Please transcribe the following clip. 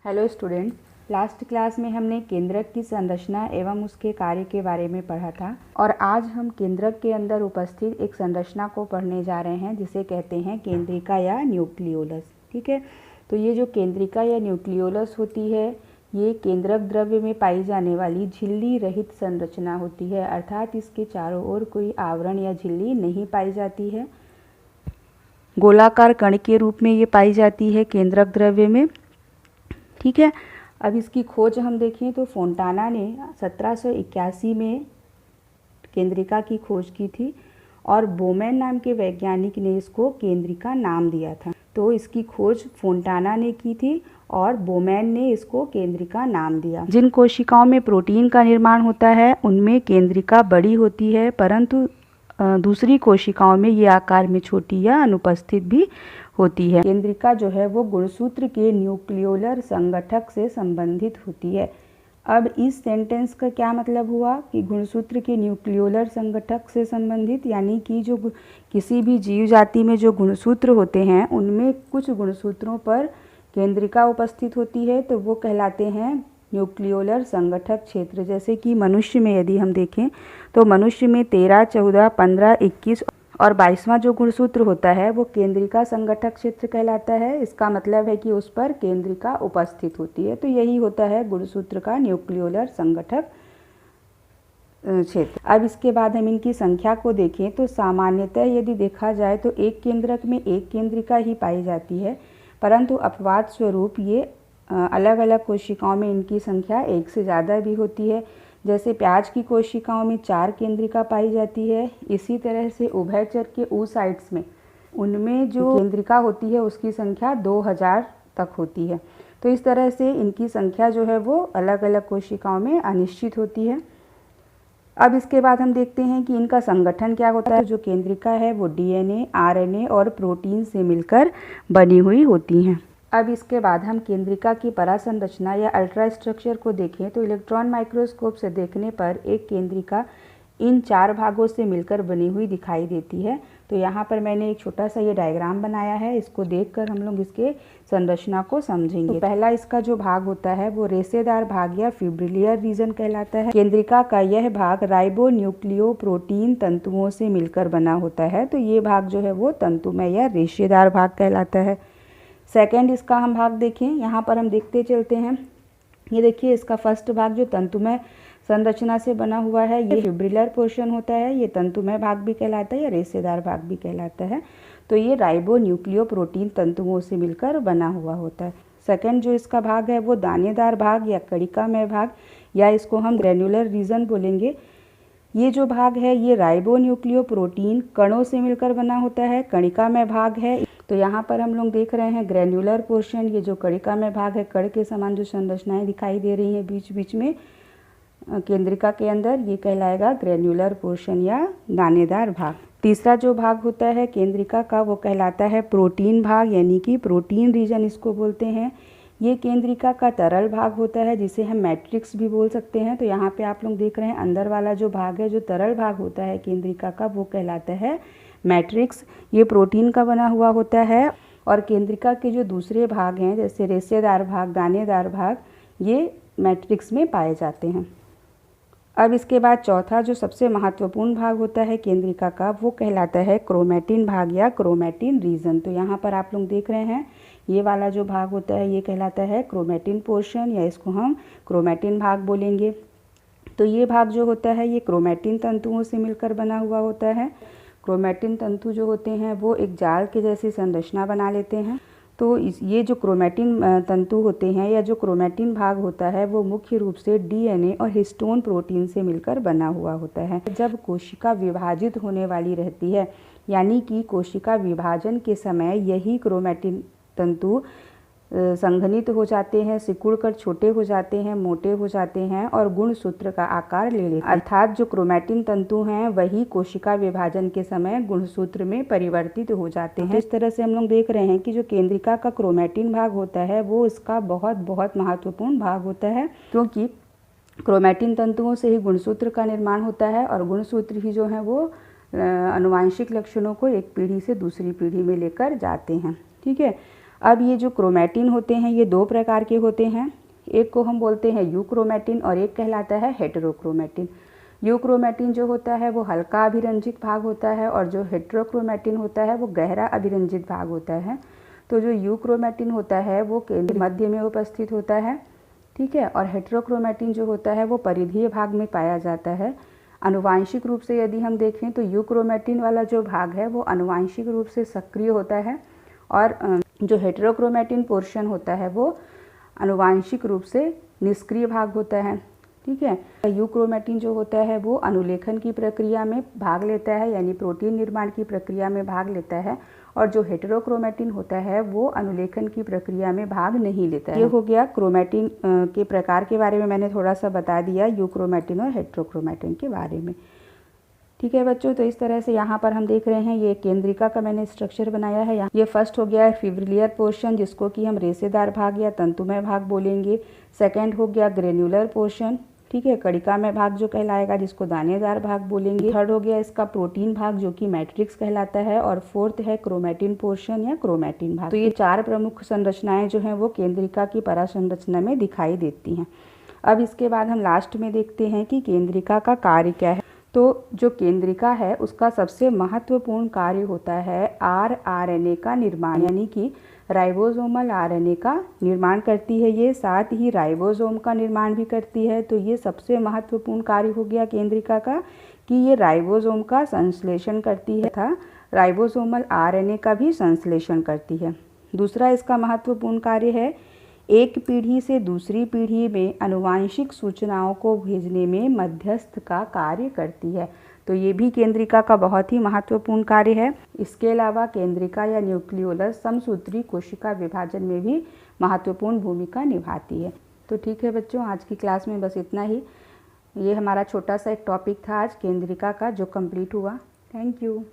Hello students, last class में हमने केंद्रक की संरचना एवं उसके कार्य के बारे में पढ़ा था और आज हम केंद्रक के अंदर उपस्थित एक संरचना को पढ़ने जा रहे हैं जिसे कहते हैं केंद्रिका या न्यूक्लियोलस। ठीक है, तो ये जो केंद्रिका या न्यूक्लियोलस होती है ये केंद्रक द्रव्य में पाई जाने वाली झिल्ली रहित संरचना होती है, अर्थात इसके चारों ओर कोई आवरण या झिल्ली नहीं पाई जाती है। गोलाकार कण के रूप में ये पाई जाती है केंद्रक द्रव्य में। ठीक है, अब इसकी खोज हम देखें तो फोंटाना ने 1781 में केंद्रिका की खोज की थी और बोमेन नाम के वैज्ञानिक ने इसको केंद्रिका नाम दिया था। तो इसकी खोज फोंटाना ने की थी और बोमेन ने इसको केंद्रिका नाम दिया। जिन कोशिकाओं में प्रोटीन का निर्माण होता है उनमें केंद्रिका बड़ी होती है, परंतु दूसरी कोशिकाओं में ये आकार में छोटी या अनुपस्थित भी होती है। केंद्रिका जो है वो गुणसूत्र के न्यूक्लियोलर संगठक से संबंधित होती है। अब इस सेंटेंस का क्या मतलब हुआ कि गुणसूत्र के न्यूक्लियोलर संगठक से संबंधित, यानी कि जो किसी भी जीव जाति में जो गुणसूत्र होते हैं उनमें कुछ गुणसूत्रों पर केंद्रिका उपस्थित होती है तो वो कहलाते हैं न्यूक्लियोलर संगठक क्षेत्र। जैसे कि मनुष्य में यदि हम देखें तो मनुष्य में 13, 14, 15, 21 और 22वां जो गुणसूत्र होता है वो केंद्रिका संगठक क्षेत्र कहलाता है। इसका मतलब है कि उस पर केंद्रिका उपस्थित होती है। तो यही होता है गुणसूत्र का न्यूक्लियोलर संगठक क्षेत्र। अब इसके बाद हम इनकी संख्या को देखें तो सामान्यतः यदि देखा जाए तो एक केंद्रक में एक केंद्रिका ही पाई जाती है, परंतु अपवाद स्वरूप ये अलग अलग कोशिकाओं में इनकी संख्या एक से ज़्यादा भी होती है। जैसे प्याज की कोशिकाओं में 4 केंद्रिका पाई जाती है। इसी तरह से उभयचर के oocytes में उनमें जो केंद्रिका होती है उसकी संख्या 2000 तक होती है। तो इस तरह से इनकी संख्या जो है वो अलग अलग कोशिकाओं में अनिश्चित होती है। अब इसके बाद हम देखते हैं कि इनका संगठन क्या होता है। जो केंद्रिका है वो डीएनए, आरएनए और प्रोटीन से मिलकर बनी हुई होती हैं। अब इसके बाद हम केंद्रिका की परासंरचना या अल्ट्रा स्ट्रक्चर को देखें तो इलेक्ट्रॉन माइक्रोस्कोप से देखने पर एक केंद्रिका इन 4 भागों से मिलकर बनी हुई दिखाई देती है। तो यहाँ पर मैंने एक छोटा सा ये डायग्राम बनाया है, इसको देखकर हम लोग इसके संरचना को समझेंगे। तो पहला इसका जो भाग होता है वो रेशेदार भाग या फिब्रिलियर रीजन कहलाता है। केंद्रिका का यह भाग राइबो न्यूक्लियो प्रोटीन तंतुओं से मिलकर बना होता है। तो ये भाग जो है वो तंतुमय या रेशेदार भाग कहलाता है। सेकेंड इसका हम भाग देखें, यहाँ पर हम देखते चलते हैं। ये देखिए इसका फर्स्ट भाग जो तंतुमय संरचना से बना हुआ है ये फिब्रिलर पोर्शन होता है। ये तंतुमय भाग भी कहलाता है या रेशेदार भाग भी कहलाता है। तो ये राइबो न्यूक्लियो प्रोटीन तंतुओं से मिलकर बना हुआ होता है। सेकेंड जो इसका भाग है वो दानेदार भाग या कणिकामय भाग या इसको हम ग्रेन्युलर रीजन बोलेंगे। ये जो भाग है ये राइबो न्यूक्लियो प्रोटीन कणों से मिलकर बना होता है, कणिकामय भाग है। तो यहाँ पर हम लोग देख रहे हैं ग्रेन्युलर पोर्शन, ये जो कणिकामय भाग है कण के समान जो संरचनाएं दिखाई दे रही हैं बीच बीच में केंद्रिका के अंदर, ये कहलाएगा ग्रेन्युलर पोर्शन या दानेदार भाग। तीसरा जो भाग होता है केंद्रिका का वो कहलाता है प्रोटीन भाग, यानी कि प्रोटीन रीजन इसको बोलते हैं। ये केंद्रिका का तरल भाग होता है जिसे हम मैट्रिक्स भी बोल सकते हैं। तो यहाँ पे आप लोग देख रहे हैं अंदर वाला जो भाग है जो तरल भाग होता है केंद्रिका का वो कहलाता है मैट्रिक्स। ये प्रोटीन का बना हुआ होता है। और केंद्रिका के जो दूसरे भाग हैं जैसे रेशेदार भाग, दानेदार भाग, ये मैट्रिक्स में पाए जाते हैं। अब इसके बाद चौथा जो सबसे महत्वपूर्ण भाग होता है केंद्रिका का वो कहलाता है क्रोमैटिन भाग या क्रोमैटिन रीजन। तो यहाँ पर आप लोग देख रहे हैं ये वाला जो भाग होता है ये कहलाता है क्रोमैटिन पोर्शन या इसको हम क्रोमैटिन भाग बोलेंगे। तो ये भाग जो होता है ये क्रोमैटिन तंतुओं से मिलकर बना हुआ होता है। क्रोमैटिन तंतु जो होते हैं वो एक जाल के जैसी संरचना बना लेते हैं। तो ये जो क्रोमैटिन तंतु होते हैं या जो क्रोमैटिन भाग होता है वो मुख्य रूप से डीएनए और हिस्टोन प्रोटीन से मिलकर बना हुआ होता है। जब कोशिका विभाजित होने वाली रहती है, यानी कि कोशिका विभाजन के समय यही क्रोमैटिन तंतु संघनित हो जाते हैं, सिकुड़कर छोटे हो जाते हैं, मोटे हो जाते हैं और गुणसूत्र का आकार ले लेते हैं। अर्थात जो क्रोमैटिन तंतु हैं वही कोशिका विभाजन के समय गुणसूत्र में परिवर्तित हो जाते हैं। इस तरह से हम लोग देख रहे हैं कि जो केंद्रिका का क्रोमैटिन भाग होता है वो इसका बहुत बहुत महत्वपूर्ण भाग होता है, क्योंकि क्रोमैटिन तंतुओं से ही गुणसूत्र का निर्माण होता है और गुणसूत्र ही जो है वो आनुवांशिक लक्षणों को एक पीढ़ी से दूसरी पीढ़ी में लेकर जाते हैं। ठीक है, अब ये जो क्रोमैटिन होते हैं ये दो प्रकार के होते हैं, एक को हम बोलते हैं यूक्रोमैटिन और एक कहलाता है हेटेरोक्रोमैटिन। यूक्रोमैटिन जो होता है वो हल्का अभिरंजित भाग होता है और जो हेटेरोक्रोमैटिन होता है वो गहरा अभिरंजित भाग होता है। तो जो यूक्रोमैटिन होता है वो केंद्र मध्य में उपस्थित होता है, ठीक है, और हेटेरोक्रोमैटिन जो होता है वो परिधीय भाग में पाया जाता है। आनुवांशिक रूप से यदि हम देखें तो यूक्रोमैटिन वाला जो भाग है वो आनुवांशिक रूप से सक्रिय होता है और जो हेटेरोक्रोमैटिन पोर्शन होता है वो आनुवांशिक रूप से निष्क्रिय भाग होता है, ठीक है। यूक्रोमैटिन जो होता है वो अनुलेखन की प्रक्रिया में भाग लेता है, यानी प्रोटीन निर्माण की प्रक्रिया में भाग लेता है, और जो हेटेरोक्रोमैटिन होता है वो अनुलेखन की प्रक्रिया में भाग नहीं लेता है। ये हो गया क्रोमैटिन के प्रकार के बारे में मैंने थोड़ा सा बता दिया, यूक्रोमैटिन और हेटेरोक्रोमैटिन के बारे में, ठीक है बच्चों। तो इस तरह से यहाँ पर हम देख रहे हैं ये केंद्रिका का मैंने स्ट्रक्चर बनाया है। ये फर्स्ट हो गया है फिब्रिलियर पोर्शन, जिसको कि हम रेशेदार भाग या तंतुमय भाग बोलेंगे। सेकंड हो गया ग्रेन्युलर पोर्शन, ठीक है, कणिकामय भाग जो कहलाएगा, जिसको दानेदार भाग बोलेंगे। थर्ड हो गया इसका प्रोटीन भाग जो कि मैट्रिक्स कहलाता है, और फोर्थ है क्रोमैटिन पोर्शन या क्रोमैटिन भाग। तो ये चार प्रमुख संरचनाएं जो हैं वो केंद्रिका की परासंरचना में दिखाई देती हैं। अब इसके बाद हम लास्ट में देखते हैं कि केंद्रिका का कार्य क्या है। तो जो केंद्रिका है उसका सबसे महत्वपूर्ण कार्य होता है आरएनए का निर्माण, यानी कि राइबोसोमल आरएनए का निर्माण करती है ये, साथ ही राइबोसोम का निर्माण भी करती है। तो ये सबसे महत्वपूर्ण कार्य हो गया केंद्रिका का कि ये राइबोसोम का संश्लेषण करती है तथा राइबोसोमल आरएनए का भी संश्लेषण करती है। दूसरा इसका महत्वपूर्ण कार्य है एक पीढ़ी से दूसरी पीढ़ी में आनुवांशिक सूचनाओं को भेजने में मध्यस्थ का कार्य करती है। तो ये भी केंद्रिका का बहुत ही महत्वपूर्ण कार्य है। इसके अलावा केंद्रिका या न्यूक्लियोलस समसूत्री कोशिका विभाजन में भी महत्वपूर्ण भूमिका निभाती है। तो ठीक है बच्चों, आज की क्लास में बस इतना ही। ये हमारा छोटा सा एक टॉपिक था आज केंद्रिका का, जो कंप्लीट हुआ। Thank you.